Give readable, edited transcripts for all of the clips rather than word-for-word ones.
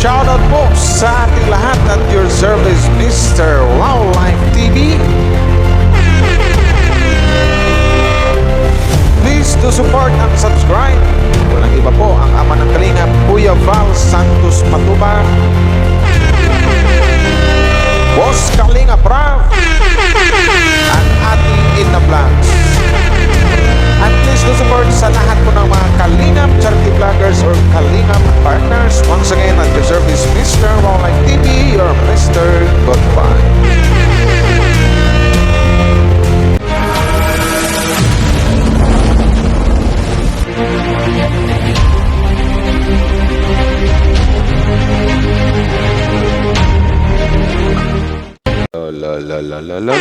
Shoutout po sa ating lahat at your service, Mr. Wildlife TV. Please do support and subscribe. Walang iba po ang ama ng Kalingap, Kuya Val Santos Matubang, Boss Kalingap Rav, at ating Ina Vlogs. At please do support sa lahat po ng mga Kalingap charity vloggers or Kalingap partners. Once again, at your service, Mr. Wildlife TV, your Mr. Goodbye. La la la la la la.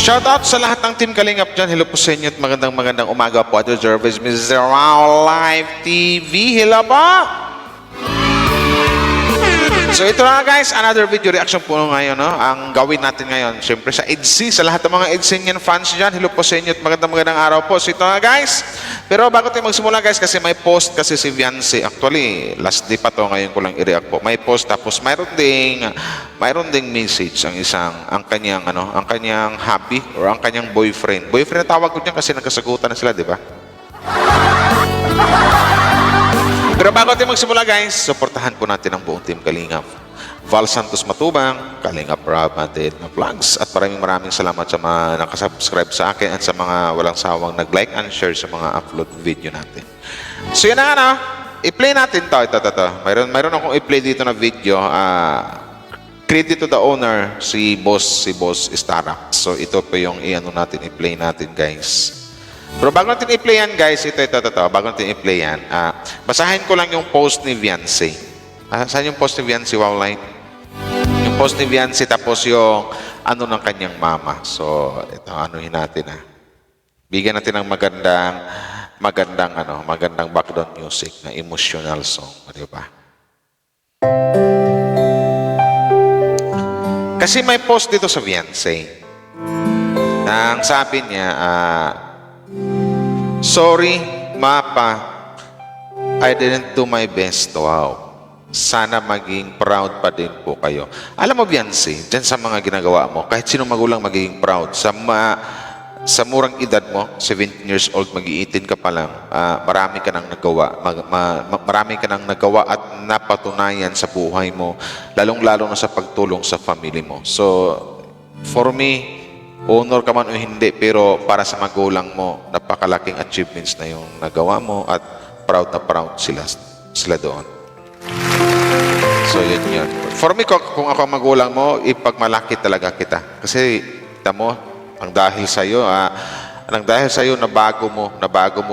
Shoutout sa lahat ng Team Kalingap dyan. Hello po sa inyo at magandang umaga po at your service, Mr. Wildlife TV. Hello po! So ito na guys, another video reaction po ngayon. No? Ang gawin natin ngayon, syempre sa EDC, sa lahat ng mga EDCian fans dyan. Hello po sa inyo at magandang araw po. So ito na guys. Pero bago tayo magsimula guys, kasi may post kasi si Viancy. Actually, last day pa to, ngayon ko lang i-react po. May post tapos mayroon ding message ang kanyang hubby or ang kanyang boyfriend. Boyfriend na tawag ko niyan kasi nagkasagutan na sila, di ba? Pero bago tayo magsimula guys, suportahan po natin ang buong Team Kalingap. Val Santos Matubang, Kalingap Rob, at Ina Vlogs. At maraming salamat sa mga nakasubscribe sa akin at sa mga walang sawang nag-like and share sa mga upload video natin. So yun na i-play natin to. Ito. Mayroon akong i-play dito na video. Credit to the owner, si Boss Starak. So ito po yung i-play natin guys. Pero bago natin i-play yan guys, ito, bago natin i-play yan, basahin ko lang yung post ni Viancy. Saan yung post ni Viancy, Wildlife? Yung post ni Viancy, tapos yung ng kanyang mama. So, ito, anuhin natin Bigyan natin ng magandang background music na emotional song. Di ba? Kasi may post dito sa Viancy. Ang sabi niya, sorry, Mapa, I didn't do my best. Wow. Sana maging proud pa din po kayo. Alam mo, Viancy, dyan sa mga ginagawa mo, kahit sino magulang magiging proud. Sa murang edad mo, 17 years old, mag-18 ka pa lang, marami ka nang nagawa. Marami ka nang nagawa at napatunayan sa buhay mo, lalong-lalo na sa pagtulong sa family mo. So, for me, honor ka man o hindi, pero para sa magulang mo, napakalaking achievements na yung nagawa mo at proud na proud sila doon. So yun. For me, kung ako ang magulang mo, ipagmalaki talaga kita. Kasi, kita mo, ang dahil sa'yo, nabago mo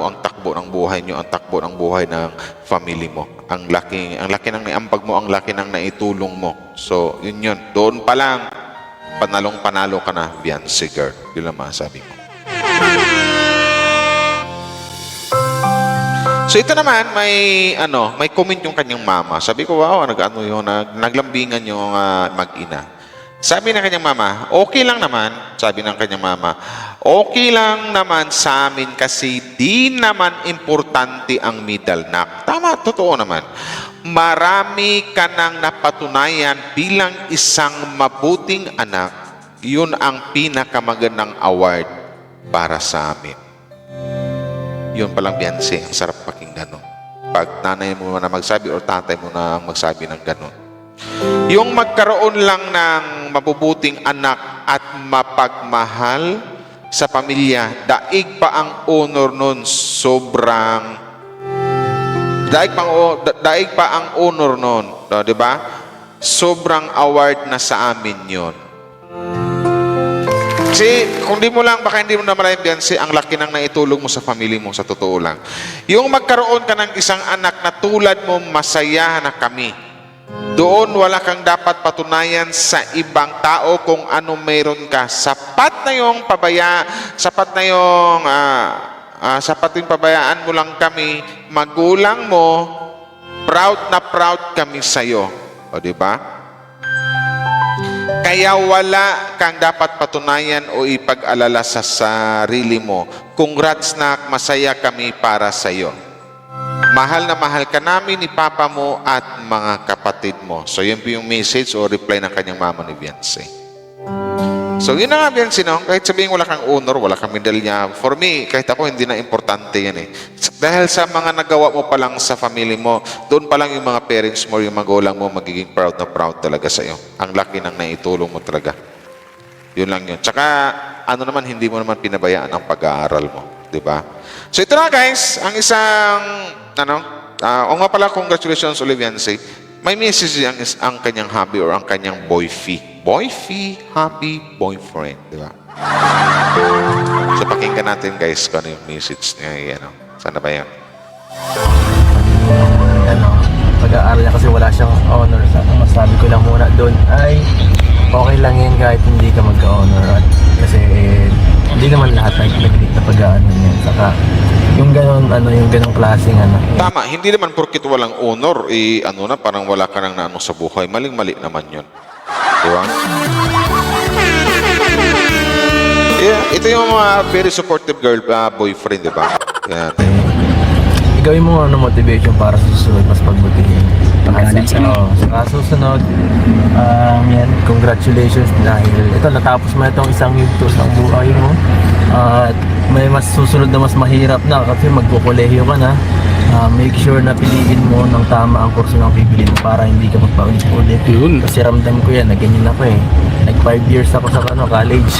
ang takbo ng buhay nyo, ang takbo ng buhay ng family mo. Ang laki ng naiambag mo, ang laki ng naitulong mo. So, yun. Doon pa lang, panalo ka na, Viancy girl. Yun lang masasabi mo. So ito naman, may comment yung kanyang mama. Sabi ko, wow, naglambingan yung mag-ina. Sabi ng kanyang mama, okay lang naman. Sabi ng kanyang mama, okay lang naman sa amin kasi di naman importante ang middle nak. Tama, totoo naman. Marami ka nang napatunayan bilang isang mabuting anak. Yun ang pinakamagandang award para sa amin. Yun palang, Viancy, ang sarap pakinggan. Pag nanay mo na magsabi o tatay mo na magsabi ng ganon. Yung magkaroon lang ng mabubuting anak at mapagmahal sa pamilya, daig pa ang honor nun, daig pa ang honor nun, di ba? Sobrang award na sa amin yun. Kasi kung baka hindi mo na maraming Viancy, ang laki nang naitulong mo sa family mo, sa totoo lang. Yung magkaroon ka ng isang anak na tulad mo, masaya na kami. Doon wala kang dapat patunayan sa ibang tao kung ano meron ka. Sapat na yung pabayaan mo lang kami, magulang mo, proud na proud kami sa'yo. O diba? Kaya wala kang dapat patunayan o ipag-alala sa sarili mo Congrats nak, masaya kami para sa iyo. Mahal na mahal ka namin ni Papa mo at mga kapatid mo. So, yun po yung message o reply ng kanyang mama ni Beyonce. So, yun na nga, Beyonce, no? Kahit sabihin wala kang honor, wala kang medalya. For me, kahit ako, hindi na importante yan eh. Dahil sa mga nagawa mo pa lang sa family mo, doon pa lang yung mga parents mo, yung magulang mo, magiging proud na proud talaga sa iyo. Ang laki ng naitulong mo talaga. Yun lang yun. Tsaka, ano naman, hindi mo naman pinabayaan ang pag-aaral mo. Diba? So, ito na guys, ang isang, o nga pala, congratulations, Beyonce. May message ang kanyang hubby or ang kanyang boyfie. Boyfie, hubby, boyfriend. Diba? So, pakinggan natin guys kung ano yung message niya. Ano. Sana ba yan? Pag-aaral niya kasi wala siyang honor. Masabi ko lang muna doon ay okay lang yun kahit hindi ka magka-honor. Kasi hindi naman lahat nag-click na pag-aaral niya. Saka yung ganong klaseng Tama, hindi naman porkit walang honor, parang wala ka nang naano sa buhay. Maling-mali naman yun. Diba? Yeah, ito yung mga very supportive girl, boyfriend, diba? Yeah, gawin mo motivation para sa susunod mas pagbutihin. Sa susunod, yan, congratulations dahil ito natapos mo itong isang yugto sa buhay mo. At may mas susunod na mas mahirap na kasi magkukolehiyo ka na. Make sure na piliin mo ng tama ang kurso ng pipiliin mo para hindi ka magpaulit-ulit. Kasi ramdam ko yan, ganyan ako eh. Like 5 years ako sa college.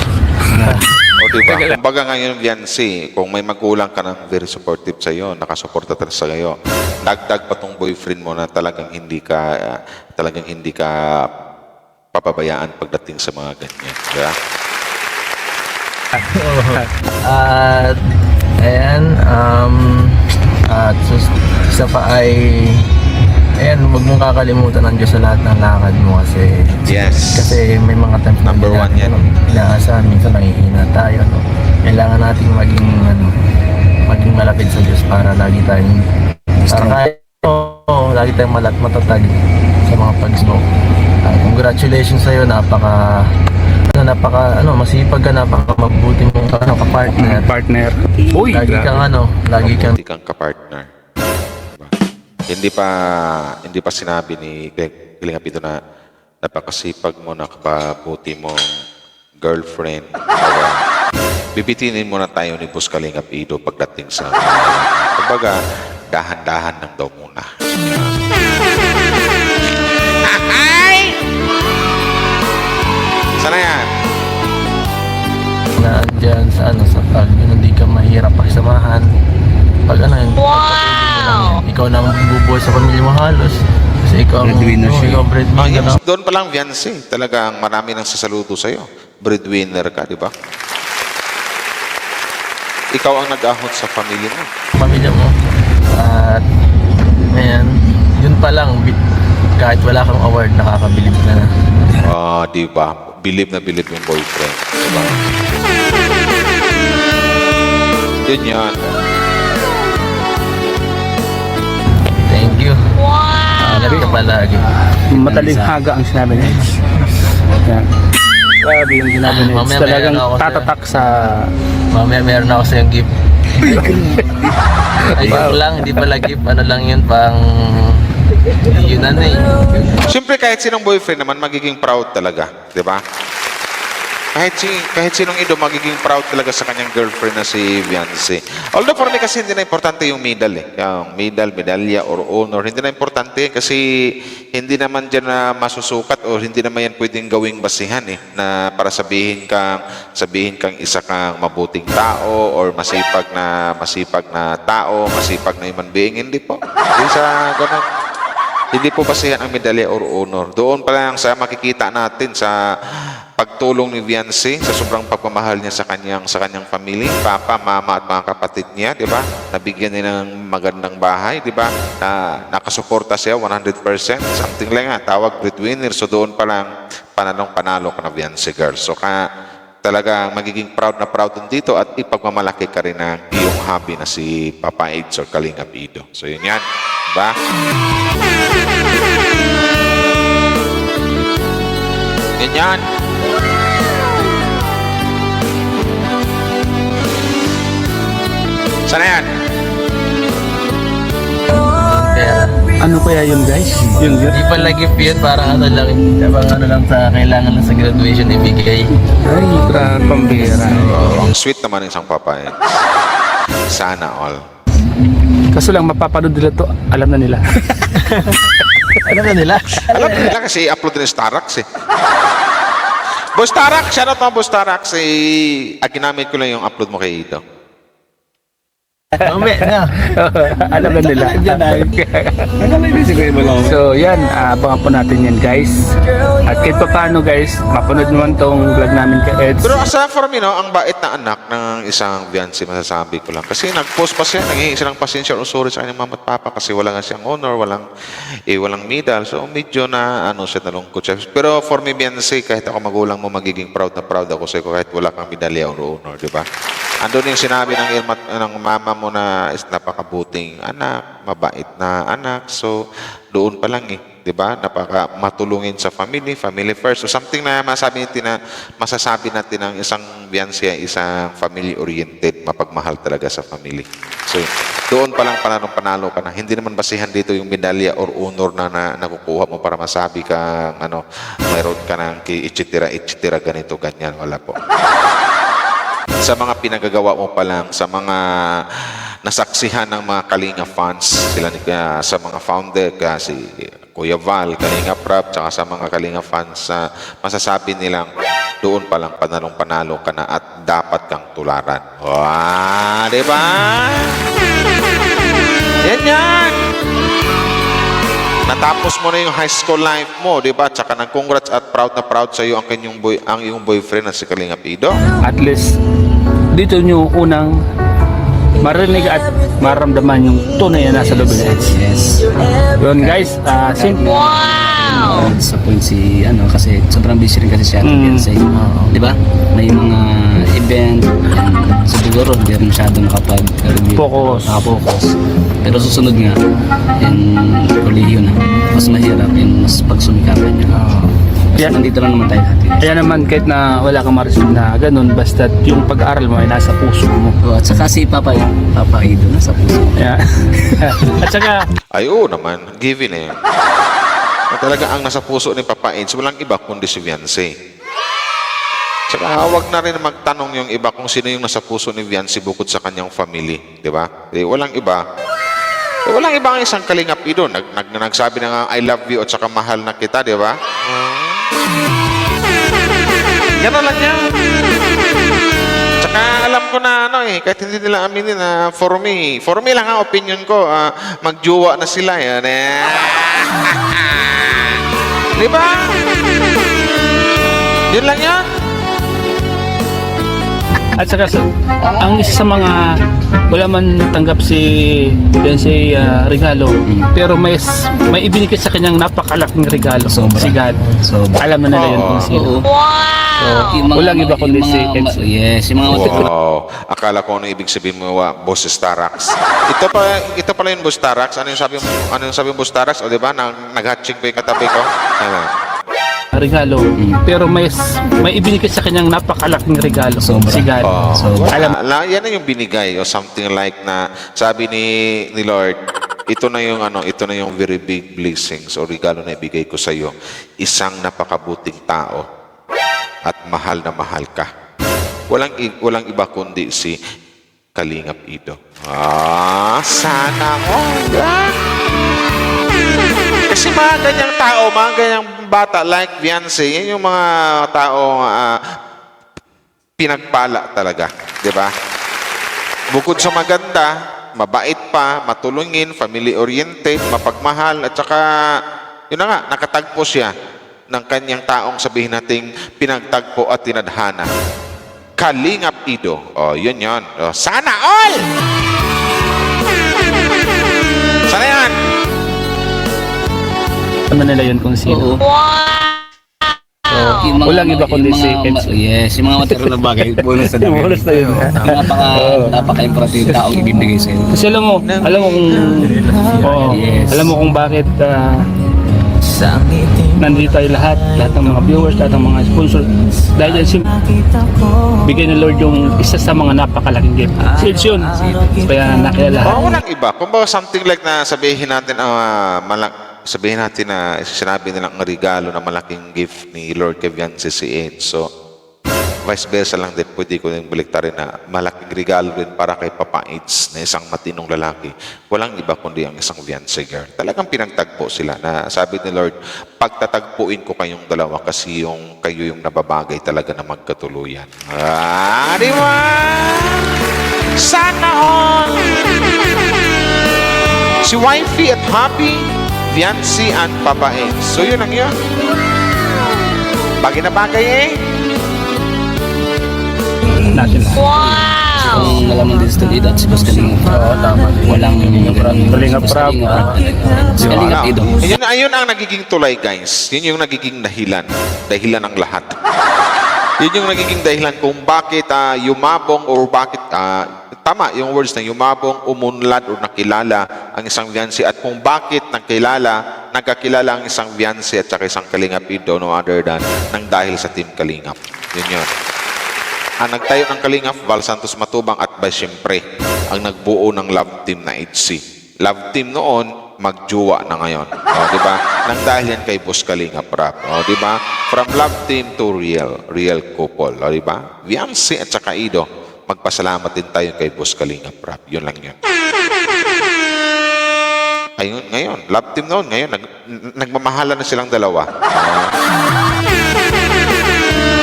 O diba? Kumbaga ngayon, Beyonce, kung may magulang ka ng very supportive sa iyo, nakasuporta talaga sa iyo, dagdag pa tong boyfriend mo na talagang hindi ka papabayaan pagdating sa mga ganyan. Diba? At ayan, at isa pa ay ayan, huwag mong kakalimutan ng Diyos sa lahat ng lakad mo kasi Yes. kasi may mga times na Number one yan. Inaasahan, minsan nangihina tayo, no? Kailangan nating maging malapit sa Diyos para lagi tayong lagi tayong matatag sa mga pagsubok. Congratulations sa iyo, masipag ka, napaka mabuti mong partner. Uy, lagi kang Hindi kang kapartner. Diba? Hindi pa sinabi ni Kalinga Pido na napakasipag mo, nakapabuti mong girlfriend. Bibitinin muna tayo ni Boss Kalinga Pido pagdating sa kumbaga, dahan-dahan lang daw muna. Sana yan? Nandyan sa pag hindi ka mahirap pagsamahan. Pag wow! Ikaw na ang bubuhay sa pamilya mo halos. Kasi ikaw ang breadwinner. Doon pa lang, Beyonce. Talagang marami nang sasaludo sa'yo. Breadwinner ka, di ba? Ikaw ang nag-ahot sa pamilya mo. Pamilya mo. At ayan, yun pa lang, kahit wala kang award, nakakabilib ka na. Di ba? Believe na believe yung boyfriend. Diba? Yun yan. Thank you. Wow! Alam ka palagi. Mataling haga ang sinabi niya. Yan. Grabe yung sinabi niya. Talagang tatatak sa... Mamaya meron ako sa yung gift. Ay, lang, hindi pala gift. Ano lang yun, pang... Yun eh. Siyempre, kahit sinong boyfriend naman, magiging proud talaga. Di ba? Kahit sinong ido, magiging proud talaga sa kanyang girlfriend na si Beyonce. Although for me kasi hindi na importante yung medal eh. Yung medal, medalya, or honor. Hindi na importante kasi hindi naman dyan na masusukat o hindi naman yan pwedeng gawing basihan eh. Na para sabihin kang isa kang mabuting tao or masipag na tao, masipag na human being. Hindi po. Hindi sa ganun. Hindi po basihan ang medalya or honor. Doon pa lang sa makikita natin sa pagtulong ni Beyonce, sa sobrang pagmamahal niya sa kanyang family, papa, mama at mga kapatid niya, di ba? Nabigyan niya ng magandang bahay, di ba? Na nakasuporta siya 100%, something lang nga, tawag breadwinner. So doon pa lang panalo ka na Beyonce girl. So talaga magiging proud din dito at ipagmamalaki ka rin ng iyong hobby na si Papa Eds or Kalinga Pido. So yun yan. Diba? Yun yan. Sana yan? Pera. Ano kaya yun guys? Yung Hindi pa lagi yun, parang ano lang, parang ano lang sa kailangan lang sa graduation ibigay. ay, grabe pambira. Ang sweet naman ng isang papayat. Sana all. Kaso lang mapapanood nila to, alam na nila. Alam na nila. Alam nila kasi upload din Starax eh. Boss Tarax, shoutout mo Boss Tarax. Ginamit ko lang yung upload mo kay Ito. Mami na. Alam na nila. So yan, abangan po natin yan guys. At kahit pa paano guys, mapanood naman tong vlog namin kay Eds. Pero asa for me, no, ang bait na anak ng isang fiancé, masasabi ko lang. Kasi nag-post pa siya, nanghihingi siya ng pasensya o sorry sa kanyang mama at papa kasi wala nga siyang honor, walang medal. So medyo na, siya nalungkot siya. Pero for me, fiancé, kahit ako magulang mo, magiging proud na proud ako sa'yo kahit wala kang medalya o honor, di ba? Andun yung sinabi ng mama mo na is napakabuting anak, mabait na anak. So, doon pa lang di ba? Napaka matulungin sa family first. So, something na masasabi natin ng isang fiancé, isang family-oriented, mapagmahal talaga sa family. So, doon pa lang panalo ka na. Hindi naman basihan dito yung medalya or honor na nakukuha mo para masabi ka, mayroon ka ng itchitira, ganito, ganyan. Wala po. Sa mga pinagagawa mo pa lang, sa mga nasaksihan ng mga Kalinga fans, sa mga founder, si Kuya Val, Kalinga Prab, tsaka sa mga Kalinga fans, masasabi nilang doon pa lang panalong-panalo ka na at dapat kang tularan. Wow, di ba? Yan! Natapos mo na yung high school life mo, di ba? Tsaka nag-congrats at proud na proud sa iyo ang iyong boyfriend na si Kalinga Pido. At least, dito nyo unang marinig at maramdaman yung tunay na nasa loob ng Eds. Yes. Yun guys, simple. Sa point kasi sobrang busy rin kasi siya Beyonce. Di ba? May mga event, and siguro hindi rin masyado nakapag-review. Focus. Pero susunod nga, yung kolehiyo na, mas mahirap yung mas pagsumikapan niya. Kasi nandito lang naman tayo hati. Kaya naman kahit na wala kang ma-receive na ganun, basta yung pag-aaral mo ay nasa puso mo. At saka si Papa Ido na sa puso. Yeah. At saka, Ay, oo naman. Given eh. Na talaga ang nasa puso ni Papa Eds, walang iba kundi si Viancy. Tsaka huwag na rin magtanong yung iba kung sino yung nasa puso ni Viancy bukod sa kanyang family. Di ba? Walang iba. Walang iba ang isang Kalingap Ido. Nagsabi na nga, I love you at saka mahal na kita, di ba? Gano'n lang yan. Tsaka alam ko na kahit hindi nila aminin na for me lang ang opinion ko, magjowa na sila yan. Di ba? Yun lang yan. at saka ang isa sa mga wala man natanggap si Beyonce regalo, pero may ibinigay sa kanyang napakalaking regalo. Sobra. Si God. Sobra. Alam na nila yun kung sino. So, walang iba kundi si Eds. Yes, yung mga Wow. Akala ko ano ibig sabihin mo, Boss Starax. Ito pala yung Boss Starax. Ano yung sabi mo, Boss Starax? O, di ba? Nag-hatching pa yung katabi ko? Ano? Regalo, pero may ibinigay sa kanyang napakalaking regalo. Sobra. Si God. So, Yan na yung binigay o something like na sabi ni Lord, ito na yung very big blessings o regalo na ibigay ko sa iyo. Isang napakabuting tao at mahal na mahal ka. Walang iba kundi si Kalingap Ido. Sana all. Kasi mga ganyang tao, mga ganyang bata like Beyonce, yan yung mga taong pinagpala talaga, di ba? Bukod sa maganda, mabait pa, matulungin, family-oriented, mapagmahal, at saka, yun na nga, nakatagpo siya ng kanyang taong sabihin nating pinagtagpo at tinadhana. Kalingap Ido. O, yun. O, sana all! Sana yan! Alam na nila yun kung sino. So, walang iba kundi si Eds. Yes, yung mga material na bagay, bonus na lang. Bonus na yun. Napaka-importante yung taong ibibigay sa'yo. Kasi alam mo kung Yes. alam mo kung bakit nandito tayo lahat ng mga viewers, lahat ng mga sponsor. Dahil yan, bigay ni Lord yung isa sa mga napakalaking gift. Si Eds yun. Kaya nakilala. Baka walang iba. Kung ba something like na sabihin natin, sabihin natin na sinabi nilang ang regalo na malaking gift ni Lord kay Viancy si Ed. So, vice versa lang din, pwede ko din baliktarin na malaking regalo din para kay Papa Eds na isang matinong lalaki. Walang iba kundi ang isang Viancy girl. Talagang pinagtagpo sila na sabi ni Lord, pagtatagpuin ko kayong dalawa kasi kayo yung nababagay talaga na magkatuluyan. Di ba? Sana all! Si Wifey at Happy, Viancy and Papa Eds. So yun ang yun. Bagay na bagay eh. Natin. Ang nalaman din sa Toledo at si Boss Kalinga. Oo, tama. Walang Kalinga Prab. Si Kalinga Ido. Ayun ang nagiging tulay, guys. Yun yung nagiging dahilan. Dahilan ng lahat. Yun yung nagiging dahilan kung bakit yumabong or bakit tama yung words na yumabong, umunlad o nakilala ang isang Viancy at kung bakit nagkakilala ang isang Viancy at saka isang Kalingap Ido no other than nang dahil sa Team Kalingap. Yun. Ang nagtayo ng Kalingap, Val Santos Matubang at by siyempre ang nagbuo ng love team na HC. Love team noon, magjuwa na ngayon. O, di ba? Nang dahil yan kay Boss Kalingap Rap. O, di ba? From love team to real couple. O, di ba? Viancy at saka Ido, magpasalamat din tayo kay Boss Kalingap Rap. Yun lang yun. Ayun, ngayon, love team noon, ngayon, nagmamahalan na silang dalawa.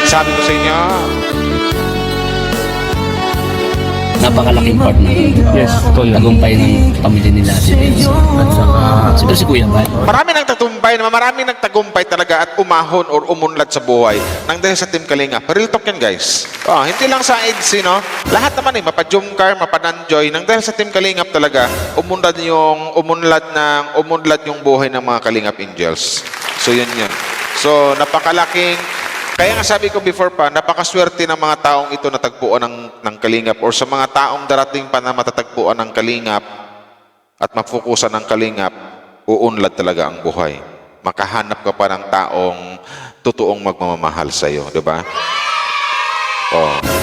Sabi ko sa inyo, Napakalaking part ng Yes, ito yun. tagumpay ng pamilya nila si Benz. At saka, Siguro si Kuya Bal. marami nagtagumpay talaga at umahon or umunlad sa buhay nang dahil sa Team Kalingap. Real talk yan, guys. Hindi lang sa EDC, no? Lahat naman mapa-Jumcar, mapadanjoy. Nang dahil sa Team Kalingap talaga, umunlad yung buhay ng mga Kalingap Angels. So, yun. So, kaya nga sabi ko before pa, napakaswerte ng mga taong ito natagpuan ng Kalingap or sa mga taong darating pa na matatagpuan ng Kalingap at mafukusan ng Kalingap, uunlad talaga ang buhay. Makahanap ka pa ng taong totoong magmamahal sa iyo, di ba?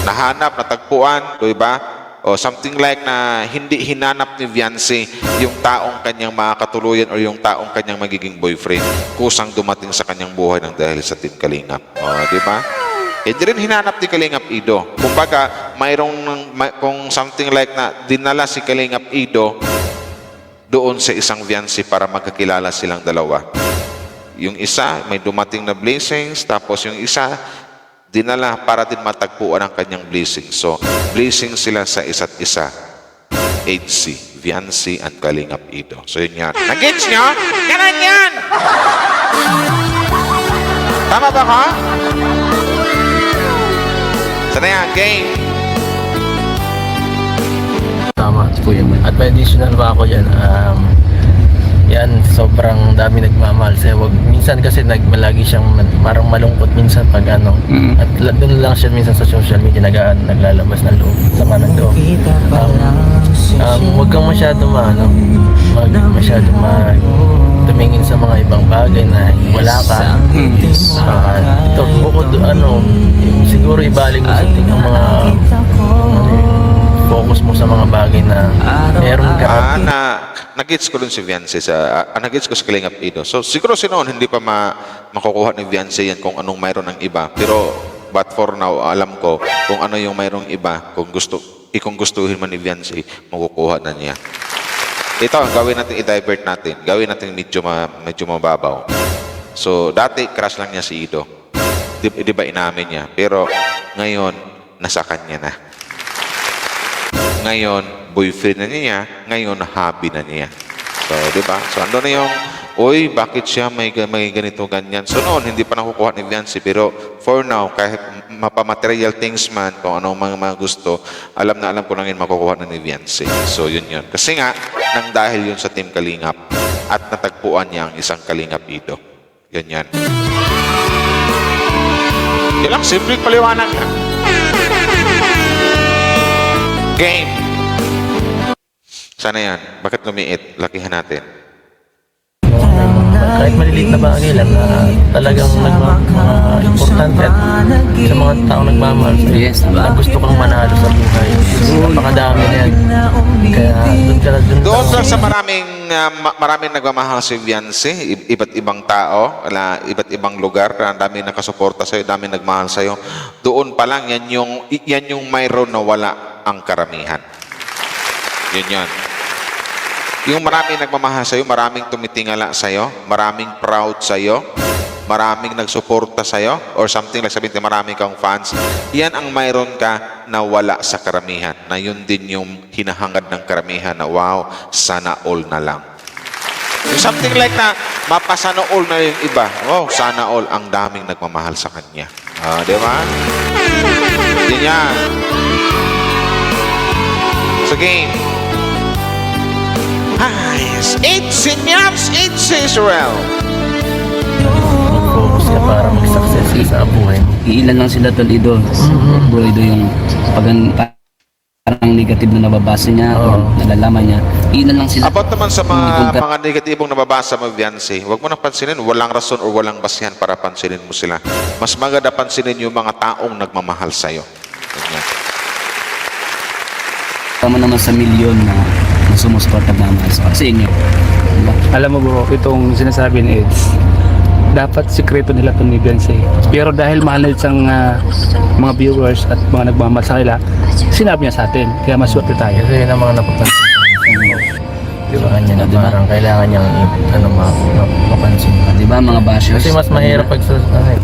Nahanap, natagpuan, di ba? Something like na hindi hinanap ni Viancy yung taong kanyang makakatuluyan o yung taong kanyang magiging boyfriend. Kusang dumating sa kanyang buhay ng dahil sa Team Kalingap. Di ba? Hindi rin hinanap ni Kalingap Ido. Kumbaga, kung something like na dinala si Kalingap Ido doon sa isang Viancy para magkakilala silang dalawa. Yung isa, may dumating na blessings, tapos yung isa, dinala para din matagpuan ang kanyang blessings. So, blessings sila sa isa't isa. HC, Viancy, and Kalingap Ido. So, yun yan. Nag-gets nyo? Ganun yan! Tama ba ka? Sana yan, game. tama. Si Kuya Bal. At may additional pa ako dyan. Yan, sobrang dami nagmamahal. Minsan kasi malagi siyang parang malungkot minsan pag At doon lang siya minsan sa social media naglalabas ng loob. Sama ng loob. Huwag kang masyado tumingin sa mga ibang bagay na wala ka. Ito, bukod siguro ibaling mo sa ang mga focus mo sa mga bagay na meron ka. Nag-gets ko dun si Viancy nag-gets ko sa Kalingap Ido. So, siguro hindi pa makukuha ni Viancy yan kung anong mayroon ng iba. Pero, but for now, alam ko kung ano yung mayroong iba. Kung gustuhin man ni Viancy, makukuha na niya. Ito, gawin natin, i-divert natin. Gawin natin medyo mababaw. So, dati, crush lang niya si Ido. Di ba inamin niya? Pero, ngayon, nasa kanya na. Ngayon, boyfriend na niya, ngayon hobby na niya. So, di ba? So, ando na yung, bakit siya may ganito, ganyan. So, noon, hindi pa nakukuha ni Viancy. Pero, for now, kahit mapamaterial things man, kung anong mga gusto, alam ko lang yun makukuha na ni Viancy. So, yun. Kasi nga, nang dahil yun sa Team Kalingap at natagpuan niya ang isang Kalingap Ido. Ganyan. Yun lang, simpleng paliwanag lang. Game. Sana yan. Bakit lumiit? Lakihan natin. kahit maliliit na bagay lang na talagang mga importante at sa mga taong nagmamahal sa'yo. Yes, diba? Na gusto kang manalo sa buhay. Napakadami na yan. Kaya Doon lang sa maraming nagmamahal si Viancy, iba't ibang tao, iba't ibang lugar, ang dami nakasuporta sa'yo, dami nagmahal sa'yo. Doon pa lang, yan yung mayroon na wala ang karamihan. Yun yan. Yung maraming nagmamahal sa'yo, maraming tumitingala sa'yo, maraming proud sa'yo, maraming nagsuporta sa'yo, or something like sabihin, maraming kang fans, yan ang mayroon ka na wala sa karamihan, na yun din yung hinahangad ng karamihan na wow, sana all na lang. Yung something like na mapasana all na yung iba, wow, sana all, ang daming nagmamahal sa kanya. Di ba? Yun yan. Sige. Nice. It's Israel. mag-focus ka para mag-success ka sa buhay mo. Iilan lang sila tol idol. Bro idol yung parang negative na nababasa niya o nalalaman niya. Iilan lang sila. About naman sa mga negatibong nababasa mo, Viancy, huwag mo nang pansinin, walang rason o walang basihan para pansinin mo sila. Mas maganda pansinin yung mga taong nagmamahal sa'yo. Ganyan. Tama naman sa milyon na sumusuporta naman sa inyo. Diba? Alam mo bro, itong sinasabi ni Eds, dapat sikreto nila itong ni Beyonce. Pero dahil mahal na isang mga viewers at mga nagmamahal sa kanila, sinabi niya sa atin. Kaya maswerte tayo. Kasi yun ang mga napapansin ko. Di ba kanya na parang kailangan niyang mapansin. Di ba mga bashers? Kasi mas mahirap pag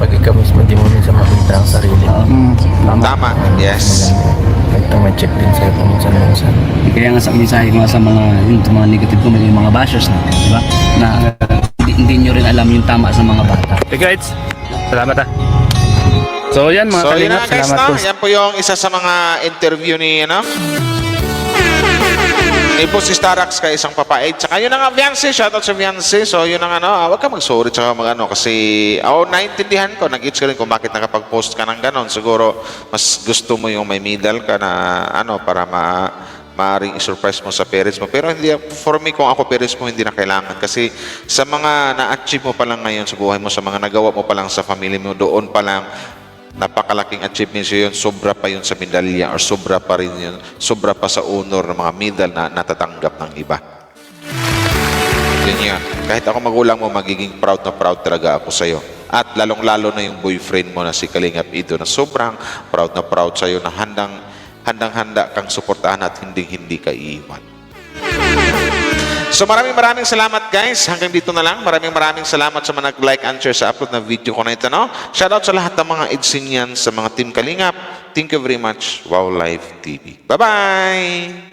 ikaw mismo di mo minsan makita ang sarili. Tama. Yes. Nagtama-check din sa'yo paminsan-minsan. Kaya nga sa mensahe ko nga sa mga negative comment, yung mga bashers na, di ba? Na hindi nyo rin alam yung tama sa mga bata. Okay guys, salamat So yan mga So yun kalingap, na guys, salamat po. Yan po yung isa sa mga interview ni po si Starax kay isang papaid. Tsaka yun na nga, Viancy, shoutout sa Viancy. So yun na nga, huwag ka mag-sorry tsaka kasi naintindihan ko, nag-itch ka rin kung bakit nakapag-post ka ng ganon. Siguro, mas gusto mo yung may medal ka na para maaring i-surprise mo sa parents mo. Pero hindi, for me, kung ako parents mo, hindi na kailangan. Kasi sa mga na-achieve mo pa lang ngayon sa buhay mo, sa mga nagawa mo pa lang sa family mo, doon pa lang, napakalaking achievements yun, sobra pa yun sa medalya or sobra pa rin yun, sobra pa sa honor ng mga medal na natatanggap ng iba. Yun yan. Kahit ako magulang mo, magiging proud na proud talaga ako sa'yo. At lalong-lalo na yung boyfriend mo na si Kalingap Ido na sobrang proud na proud sa'yo na handang-handa kang suportahan at hindi ka iiwan. So maraming salamat guys. Hanggang dito na lang. Maraming salamat sa mga nag-like and share sa upload na video ko na ito. Shoutout sa lahat ng mga Edsinyan sa mga Team Kalingap. Thank you very much. Wow Live TV. Bye-bye!